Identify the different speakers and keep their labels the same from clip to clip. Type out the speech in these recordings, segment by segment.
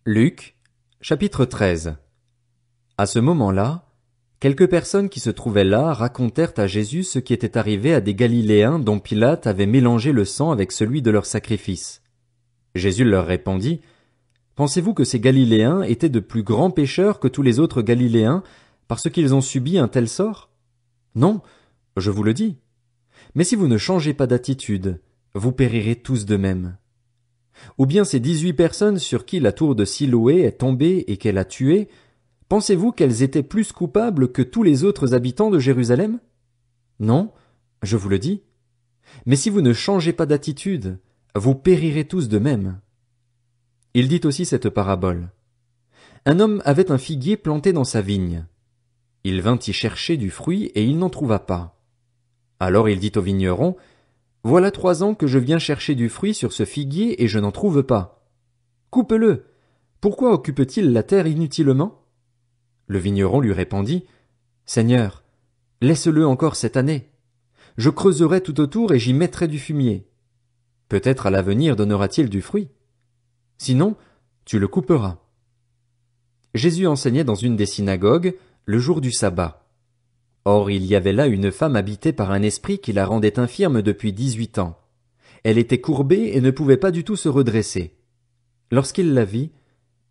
Speaker 1: Luc, chapitre 13. À ce moment-là, quelques personnes qui se trouvaient là racontèrent à Jésus ce qui était arrivé à des Galiléens dont Pilate avait mélangé le sang avec celui de leur sacrifice. Jésus leur répondit, « Pensez-vous que ces Galiléens étaient de plus grands pécheurs que tous les autres Galiléens parce qu'ils ont subi un tel sort? Non, je vous le dis. Mais si vous ne changez pas d'attitude, vous périrez tous de même. Ou bien ces 18 personnes sur qui la tour de Siloé est tombée et qu'elle a tuées, pensez-vous qu'elles étaient plus coupables que tous les autres habitants de Jérusalem? Non, je vous le dis. Mais si vous ne changez pas d'attitude, vous périrez tous de même. Il dit aussi cette parabole. Un homme avait un figuier planté dans sa vigne. Il vint y chercher du fruit et il n'en trouva pas. Alors il dit au vigneron, Voilà 3 ans que je viens chercher du fruit sur ce figuier et je n'en trouve pas. Coupe-le. Pourquoi occupe-t-il la terre inutilement? Le vigneron lui répondit, Seigneur, laisse-le encore cette année. Je creuserai tout autour et j'y mettrai du fumier. Peut-être à l'avenir donnera-t-il du fruit. Sinon, tu le couperas. Jésus enseignait dans une des synagogues le jour du sabbat. Or il y avait là une femme habitée par un esprit qui la rendait infirme depuis 18 ans. Elle était courbée et ne pouvait pas du tout se redresser. Lorsqu'il la vit,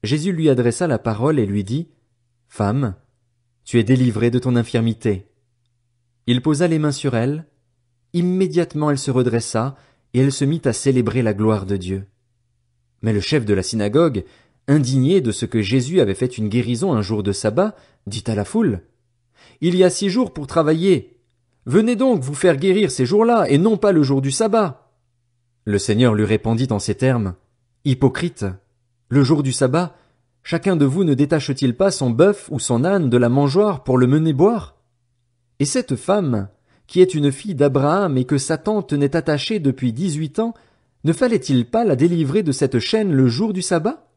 Speaker 1: Jésus lui adressa la parole et lui dit, « Femme, tu es délivrée de ton infirmité. » Il posa les mains sur elle. Immédiatement elle se redressa et elle se mit à célébrer la gloire de Dieu. Mais le chef de la synagogue, indigné de ce que Jésus avait fait une guérison un jour de sabbat, dit à la foule, « Il y a 6 jours pour travailler. Venez donc vous faire guérir ces jours-là et non pas le jour du sabbat. » Le Seigneur lui répondit en ces termes, « Hypocrite, le jour du sabbat, chacun de vous ne détache-t-il pas son bœuf ou son âne de la mangeoire pour le mener boire? Et cette femme, qui est une fille d'Abraham et que Satan tenait attachée depuis 18 ans, ne fallait-il pas la délivrer de cette chaîne le jour du sabbat? »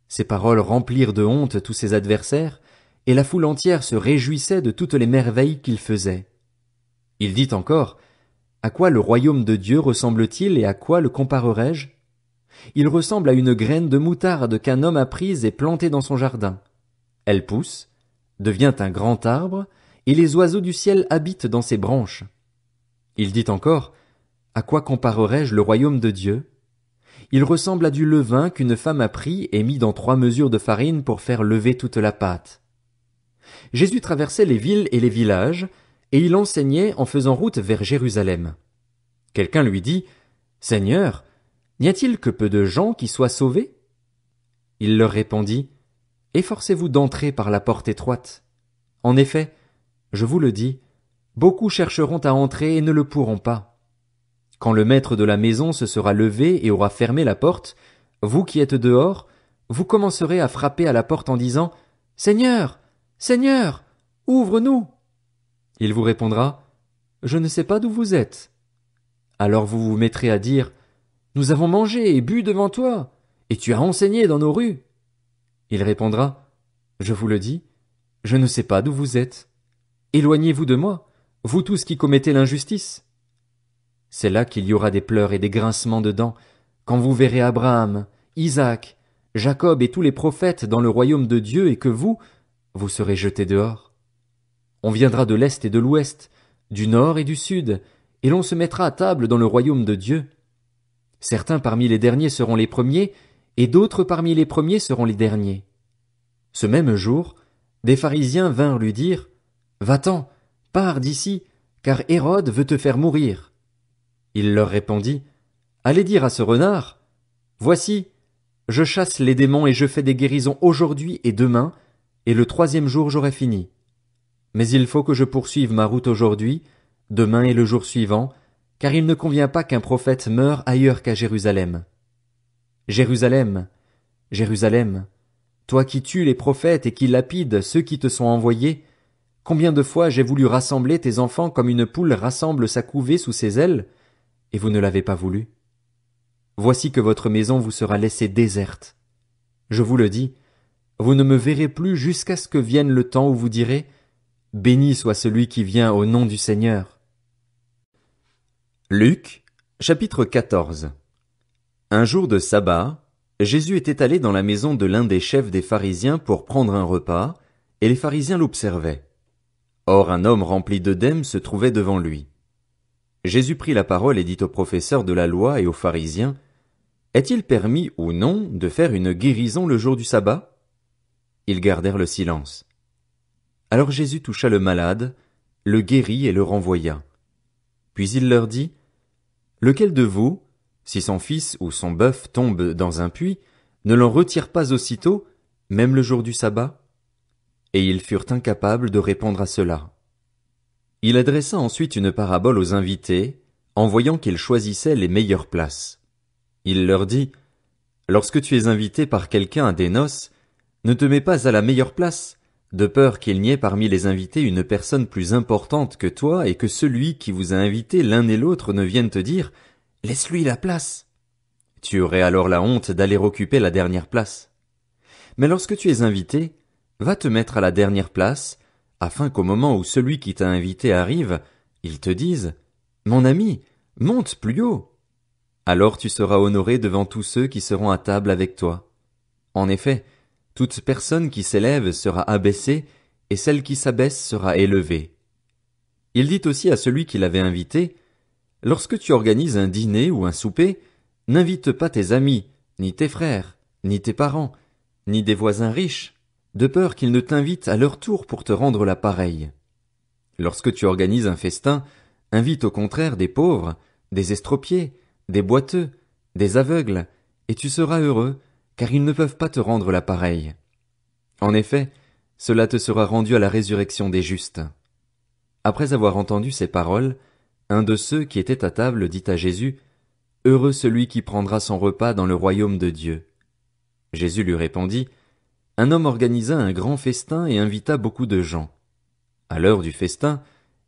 Speaker 1: Ces paroles remplirent de honte tous ses adversaires, et la foule entière se réjouissait de toutes les merveilles qu'il faisait. Il dit encore, « À quoi le royaume de Dieu ressemble-t-il et à quoi le comparerai-je? Il ressemble à une graine de moutarde qu'un homme a prise et plantée dans son jardin. Elle pousse, devient un grand arbre, et les oiseaux du ciel habitent dans ses branches. » Il dit encore, « À quoi comparerai-je le royaume de Dieu? Il ressemble à du levain qu'une femme a pris et mis dans 3 mesures de farine pour faire lever toute la pâte. » Jésus traversait les villes et les villages, et il enseignait en faisant route vers Jérusalem. Quelqu'un lui dit, « Seigneur, n'y a-t-il que peu de gens qui soient sauvés? » Il leur répondit, « Efforcez-vous d'entrer par la porte étroite. En effet, je vous le dis, beaucoup chercheront à entrer et ne le pourront pas. Quand le maître de la maison se sera levé et aura fermé la porte, vous qui êtes dehors, vous commencerez à frapper à la porte en disant, « Seigneur, Seigneur, ouvre-nous !» Il vous répondra, « Je ne sais pas d'où vous êtes. » Alors vous vous mettrez à dire, « Nous avons mangé et bu devant toi, et tu as enseigné dans nos rues. » Il répondra, « Je vous le dis, je ne sais pas d'où vous êtes. Éloignez-vous de moi, vous tous qui commettez l'injustice. » C'est là qu'il y aura des pleurs et des grincements de dents, quand vous verrez Abraham, Isaac, Jacob et tous les prophètes dans le royaume de Dieu et que vous serez jetés dehors. On viendra de l'est et de l'ouest, du nord et du sud, et l'on se mettra à table dans le royaume de Dieu. Certains parmi les derniers seront les premiers, et d'autres parmi les premiers seront les derniers. Ce même jour, des pharisiens vinrent lui dire, « Va-t'en, pars d'ici, car Hérode veut te faire mourir. » Il leur répondit, « Allez dire à ce renard, Voici, je chasse les démons et je fais des guérisons aujourd'hui et demain, et le 3e jour j'aurai fini. Mais il faut que je poursuive ma route aujourd'hui, demain et le jour suivant, car il ne convient pas qu'un prophète meure ailleurs qu'à Jérusalem. Jérusalem, Jérusalem, toi qui tues les prophètes et qui lapides ceux qui te sont envoyés, combien de fois j'ai voulu rassembler tes enfants comme une poule rassemble sa couvée sous ses ailes, et vous ne l'avez pas voulu. Voici que votre maison vous sera laissée déserte. Je vous le dis, vous ne me verrez plus jusqu'à ce que vienne le temps où vous direz, Béni soit celui qui vient au nom du Seigneur.
Speaker 2: Luc, chapitre 14. Un jour de sabbat,
Speaker 1: Jésus était allé dans la maison de l'un des chefs des pharisiens pour prendre un repas, et les pharisiens l'observaient. Or un homme rempli d'œdème se trouvait devant lui. Jésus prit la parole et dit aux professeurs de la loi et aux pharisiens, « Est-il permis ou non de faire une guérison le jour du sabbat ?» Ils gardèrent le silence. Alors Jésus toucha le malade, le guérit et le renvoya. Puis il leur dit, « Lequel de vous, si son fils ou son bœuf tombe dans un puits, ne l'en retire pas aussitôt, même le jour du sabbat ?» Et ils furent incapables de répondre à cela. Il adressa ensuite une parabole aux invités, en voyant qu'ils choisissaient les meilleures places. Il leur dit, « Lorsque tu es invité par quelqu'un à des noces, ne te mets pas à la meilleure place, de peur qu'il n'y ait parmi les invités une personne plus importante que toi et que celui qui vous a invité l'un et l'autre ne vienne te dire, « Laisse-lui la place !» Tu aurais alors la honte d'aller occuper la dernière place. Mais lorsque tu es invité, va te mettre à la dernière place, afin qu'au moment où celui qui t'a invité arrive, il te dise, « Mon ami, monte plus haut !» Alors tu seras honoré devant tous ceux qui seront à table avec toi. En effet, toute personne qui s'élève sera abaissée, et celle qui s'abaisse sera élevée. Il dit aussi à celui qui l'avait invité, « Lorsque tu organises un dîner ou un souper, n'invite pas tes amis, ni tes frères, ni tes parents, ni des voisins riches, de peur qu'ils ne t'invitent à leur tour pour te rendre la pareille. Lorsque tu organises un festin, invite au contraire des pauvres, des estropiés, des boiteux, des aveugles, et tu seras heureux, car ils ne peuvent pas te rendre la pareille. En effet, cela te sera rendu à la résurrection des justes. » Après avoir entendu ces paroles, un de ceux qui étaient à table dit à Jésus, « Heureux celui qui prendra son repas dans le royaume de Dieu. » Jésus lui répondit, « Un homme organisa un grand festin et invita beaucoup de gens. À l'heure du festin,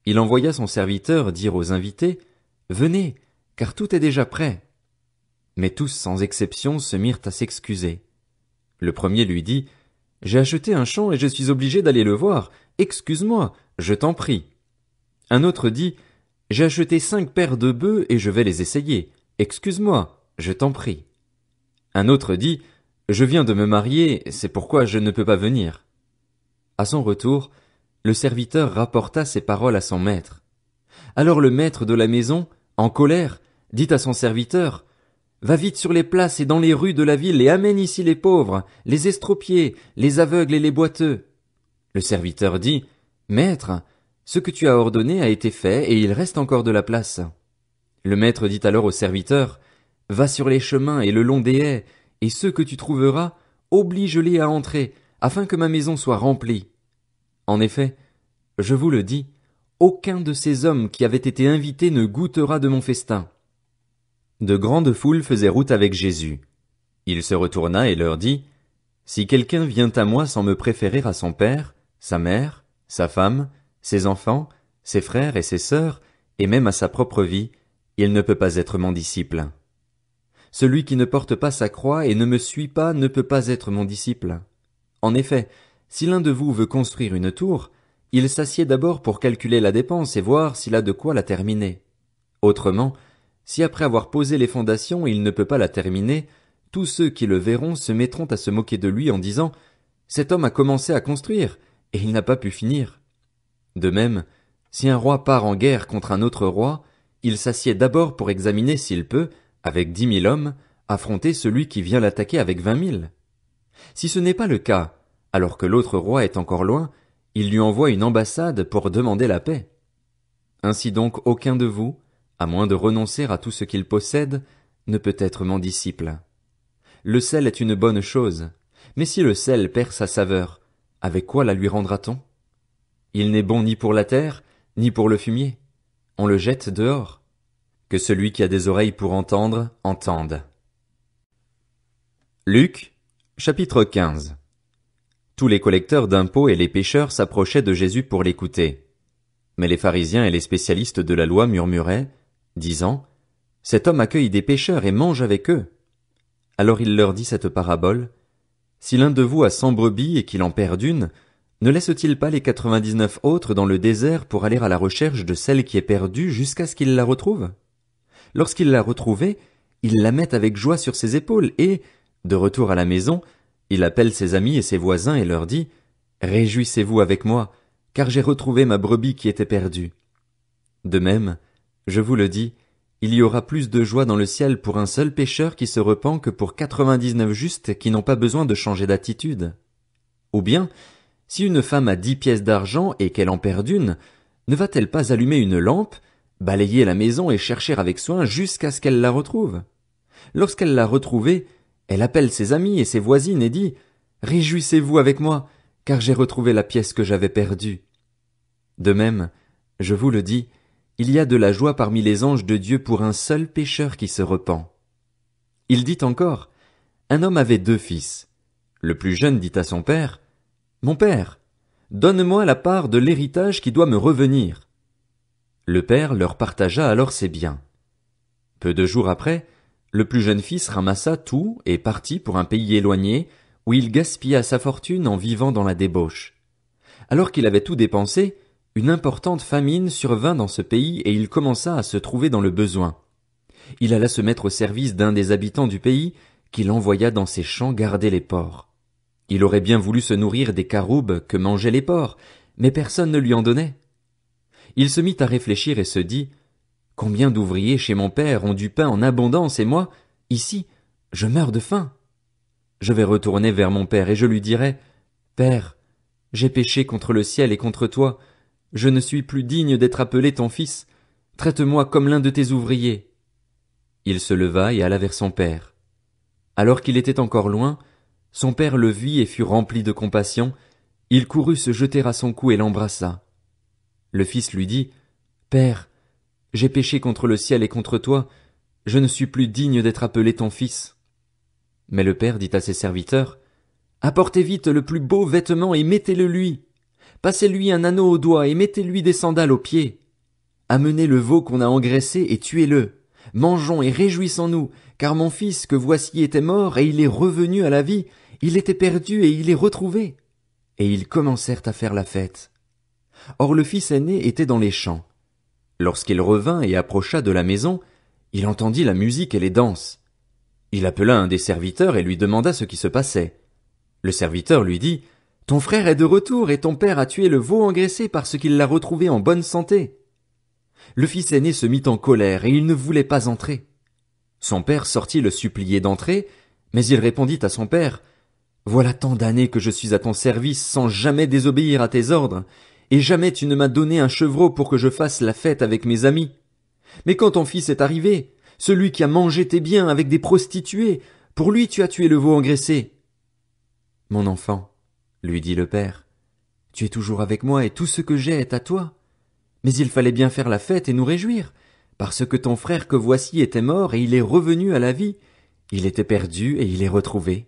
Speaker 1: il envoya son serviteur dire aux invités, « Venez, car tout est déjà prêt. » Mais tous sans exception se mirent à s'excuser. Le premier lui dit, « J'ai acheté un champ et je suis obligé d'aller le voir. Excuse-moi, je t'en prie. » Un autre dit, « J'ai acheté 5 paires de bœufs et je vais les essayer. Excuse-moi, je t'en prie. » Un autre dit, « Je viens de me marier, c'est pourquoi je ne peux pas venir. » À son retour, le serviteur rapporta ces paroles à son maître. Alors le maître de la maison, en colère, dit à son serviteur, « Va vite sur les places et dans les rues de la ville et amène ici les pauvres, les estropiés, les aveugles et les boiteux. » Le serviteur dit, « Maître, ce que tu as ordonné a été fait et il reste encore de la place. » Le maître dit alors au serviteur, « Va sur les chemins et le long des haies, et ceux que tu trouveras, oblige-les à entrer, afin que ma maison soit remplie. » En effet, je vous le dis, aucun de ces hommes qui avaient été invités ne goûtera de mon festin. De grandes foules faisaient route avec Jésus. Il se retourna et leur dit, « Si quelqu'un vient à moi sans me préférer à son père, sa mère, sa femme, ses enfants, ses frères et ses sœurs, et même à sa propre vie, il ne peut pas être mon disciple. Celui qui ne porte pas sa croix et ne me suit pas ne peut pas être mon disciple. En effet, si l'un de vous veut construire une tour, il s'assied d'abord pour calculer la dépense et voir s'il a de quoi la terminer. Autrement, si après avoir posé les fondations il ne peut pas la terminer, tous ceux qui le verront se mettront à se moquer de lui en disant « Cet homme a commencé à construire, et il n'a pas pu finir. » De même, si un roi part en guerre contre un autre roi, il s'assied d'abord pour examiner s'il peut, avec 10 000 hommes, affronter celui qui vient l'attaquer avec 20 000. Si ce n'est pas le cas, alors que l'autre roi est encore loin, il lui envoie une ambassade pour demander la paix. Ainsi donc aucun de vous, à moins de renoncer à tout ce qu'il possède, ne peut être mon disciple. Le sel est une bonne chose, mais si le sel perd sa saveur, avec quoi la lui rendra-t-on? Il n'est bon ni pour la terre, ni pour le fumier. On le jette dehors. Que celui qui a des oreilles pour entendre, entende. Luc, chapitre 15. Tous les collecteurs d'impôts et les pécheurs s'approchaient de Jésus pour l'écouter. Mais les pharisiens et les spécialistes de la loi murmuraient, disant, « Cet homme accueille des pécheurs et mange avec eux. » Alors il leur dit cette parabole, « Si l'un de vous a 100 brebis et qu'il en perd une, ne laisse-t-il pas les 99 autres dans le désert pour aller à la recherche de celle qui est perdue jusqu'à ce qu'il la retrouve? Lorsqu'il l'a retrouvée, il la met avec joie sur ses épaules et, De retour à la maison, il appelle ses amis et ses voisins et leur dit, « Réjouissez-vous avec moi, car j'ai retrouvé ma brebis qui était perdue. » De même, je vous le dis, il y aura plus de joie dans le ciel pour un seul pécheur qui se repent que pour 99 justes qui n'ont pas besoin de changer d'attitude. Ou bien, si une femme a 10 pièces d'argent et qu'elle en perd une, ne va-t-elle pas allumer une lampe, balayer la maison et chercher avec soin jusqu'à ce qu'elle la retrouve? Lorsqu'elle l'a retrouvée, elle appelle ses amis et ses voisines et dit, « Réjouissez-vous avec moi, car j'ai retrouvé la pièce que j'avais perdue. » De même, je vous le dis, il y a de la joie parmi les anges de Dieu pour un seul pécheur qui se repent. Il dit encore, un homme avait 2 fils. Le plus jeune dit à son père, « Mon père, donne-moi la part de l'héritage qui doit me revenir. » Le père leur partagea alors ses biens. Peu de jours après, le plus jeune fils ramassa tout et partit pour un pays éloigné, où il gaspilla sa fortune en vivant dans la débauche. Alors qu'il avait tout dépensé, une importante famine survint dans ce pays et il commença à se trouver dans le besoin. Il alla se mettre au service d'un des habitants du pays, qu'il envoya dans ses champs garder les porcs. Il aurait bien voulu se nourrir des caroubes que mangeaient les porcs, mais personne ne lui en donnait. Il se mit à réfléchir et se dit, « Combien d'ouvriers chez mon père ont du pain en abondance et moi, ici, je meurs de faim. Je vais retourner vers mon père et je lui dirai, « Père, j'ai péché contre le ciel et contre toi, je ne suis plus digne d'être appelé ton fils, traite-moi comme l'un de tes ouvriers. » Il se leva et alla vers son père. Alors qu'il était encore loin, son père le vit et fut rempli de compassion, il courut se jeter à son cou et l'embrassa. Le fils lui dit, « Père, j'ai péché contre le ciel et contre toi, je ne suis plus digne d'être appelé ton fils. » Mais le père dit à ses serviteurs, « Apportez vite le plus beau vêtement et mettez-le lui. Passez-lui un anneau au doigt et mettez-lui des sandales aux pieds. Amenez le veau qu'on a engraissé et tuez-le. Mangeons et réjouissons-nous, car mon fils que voici était mort et il est revenu à la vie, il était perdu et il est retrouvé. » Et ils commencèrent à faire la fête. Or le fils aîné était dans les champs. Lorsqu'il revint et approcha de la maison, il entendit la musique et les danses. Il appela un des serviteurs et lui demanda ce qui se passait. Le serviteur lui dit, « Ton frère est de retour et ton père a tué le veau engraissé parce qu'il l'a retrouvé en bonne santé. » Le fils aîné se mit en colère et il ne voulait pas entrer. Son père sortit le supplier d'entrer, mais il répondit à son père, « Voilà tant d'années que je suis à ton service sans jamais désobéir à tes ordres, et jamais tu ne m'as donné un chevreau pour que je fasse la fête avec mes amis. Mais quand ton fils est arrivé, celui qui a mangé tes biens avec des prostituées, pour lui tu as tué le veau engraissé. » « Mon enfant, lui dit le père, tu es toujours avec moi et tout ce que j'ai est à toi. Mais il fallait bien faire la fête et nous réjouir, parce que ton frère que voici était mort et il est revenu à la vie, il était perdu et il est retrouvé. »